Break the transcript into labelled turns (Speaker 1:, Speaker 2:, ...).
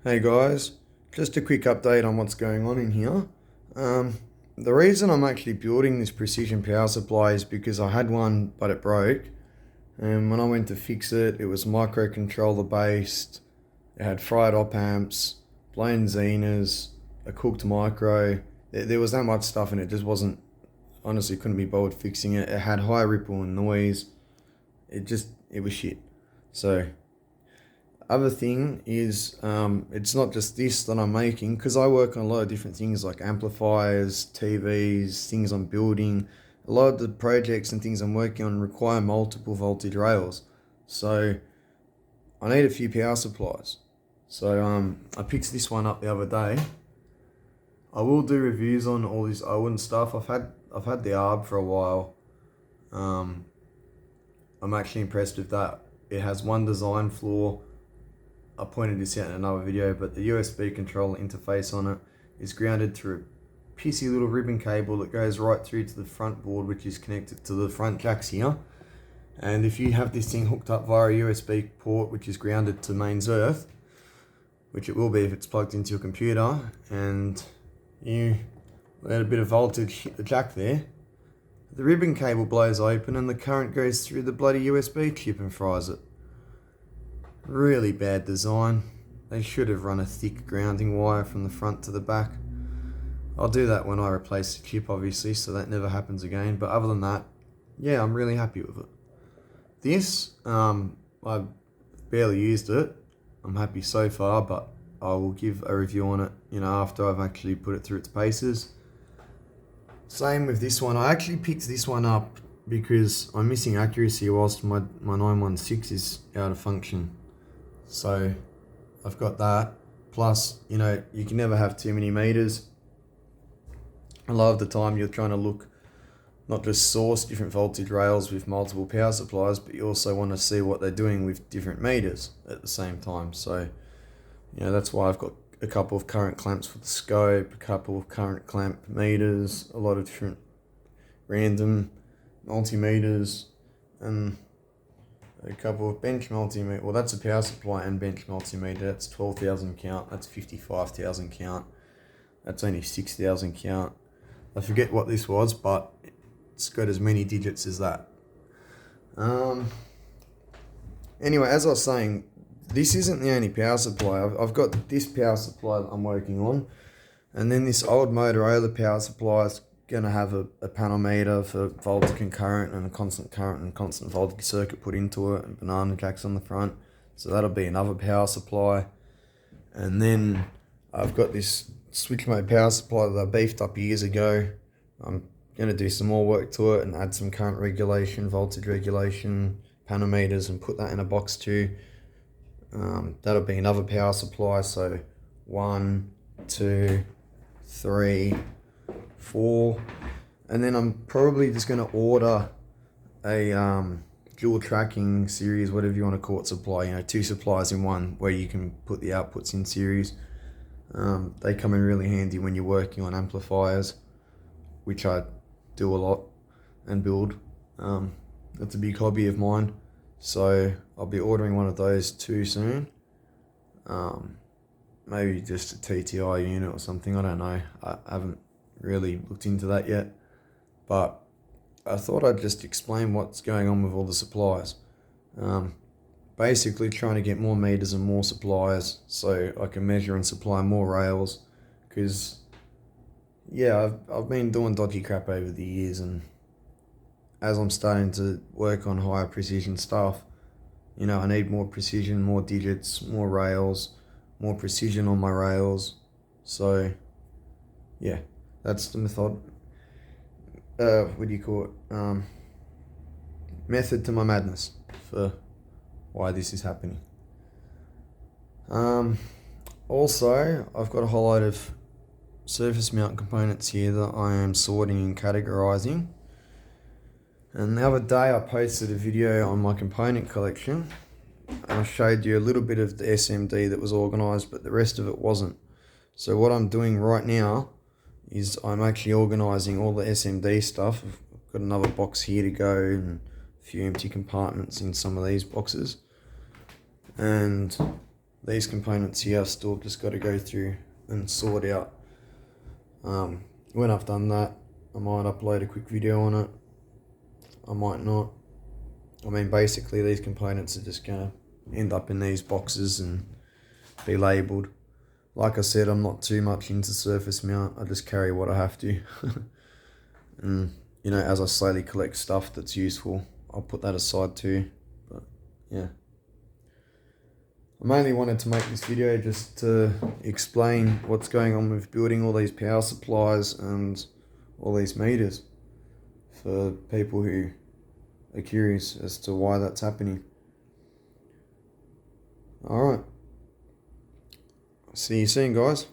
Speaker 1: Hey guys, just a quick update on what's going on in here. The reason I'm actually building this precision power supply is because I had one but it broke, and when I went to fix it, it was microcontroller based. It had fried op amps, blown Zenas, a cooked micro. There was that much stuff in it, just wasn't, honestly couldn't be bothered fixing it. It had high ripple and noise. It was shit. So other thing is, it's not just this that I'm making, because I work on a lot of different things like amplifiers, TVs, things I'm building. A lot of the projects and things I'm working on require multiple voltage rails. So I need a few power supplies. So I picked this one up the other day. I will do reviews on all this Owen stuff. I've had the ARB for a while. I'm actually impressed with that. It has one design flaw. I pointed this out in another video, but the USB controller interface on it is grounded through a pissy little ribbon cable that goes right through to the front board, which is connected to the front jacks here. And if you have this thing hooked up via a USB port, which is grounded to mains earth, which it will be if it's plugged into your computer, and you let a bit of voltage hit the jack there, the ribbon cable blows open and the current goes through the bloody USB chip and fries it. Really bad design. They should have run a thick grounding wire from the front to the back. I'll do that when I replace the chip, obviously, so that never happens again. But other than that, yeah, I'm really happy with it. This, I've barely used it. I'm happy so far, but I will give a review on it, after I've actually put it through its paces. Same with this one. I actually picked this one up because I'm missing accuracy whilst my 916 is out of function. So I've got that. Plus, you can never have too many meters. A lot of the time you're trying to look, not just source different voltage rails with multiple power supplies, but you also want to see what they're doing with different meters at the same time. So, that's why I've got a couple of current clamps for the scope, a couple of current clamp meters, a lot of different random multimeters, and a couple of bench multimeter. Well, that's a power supply and bench multimeter. That's 12,000 count. That's 55,000 count. That's only 6,000 count. I forget what this was, but it's got as many digits as that. Anyway, as I was saying, this isn't the only power supply. I've got this power supply that I'm working on, and then this old Motorola power supply is going to have a panel meter for voltage concurrent and a constant current and constant voltage circuit put into it, and banana jacks on the front. So that'll be another power supply. And then I've got this switch mode power supply that I beefed up years ago. I'm going to do some more work to it and add some current regulation, voltage regulation, panel meters, and put that in a box too. That'll be another power supply. So 1, 2, 3, 4, and then I'm probably just going to order a dual tracking series, whatever you want to call it, supply. 2 supplies in one, where you can put the outputs in series. They come in really handy when you're working on amplifiers, which I do a lot and build. That's a big hobby of mine, so I'll be ordering one of those too soon. Maybe just a TTI unit or something, I don't know. I haven't really looked into that yet, but I thought I'd just explain what's going on with all the supplies. Basically trying to get more meters and more supplies so I can measure and supply more rails, because I've been doing dodgy crap over the years, and as I'm starting to work on higher precision stuff, I need more precision, more digits, more rails, more precision on my rails. So yeah, that's the method. What do you call it? Method to my madness for why this is happening. Also, I've got a whole load of surface mount components here that I am sorting and categorizing. And the other day I posted a video on my component collection, and I showed you a little bit of the SMD that was organized, but the rest of it wasn't. So what I'm doing right now is I'm actually organizing all the SMD stuff. I've got another box here to go and a few empty compartments in some of these boxes. And these components here still just got to go through and sort out. When I've done that, I might upload a quick video on it. I might not. I mean, basically these components are just going to end up in these boxes and be labelled. Like I said, I'm not too much into surface mount. I just carry what I have to. And, you know, as I slowly collect stuff that's useful, I'll put that aside too. But, yeah. I mainly wanted to make this video just to explain what's going on with building all these power supplies and all these meters for people who are curious as to why that's happening. Alright. See you soon, guys.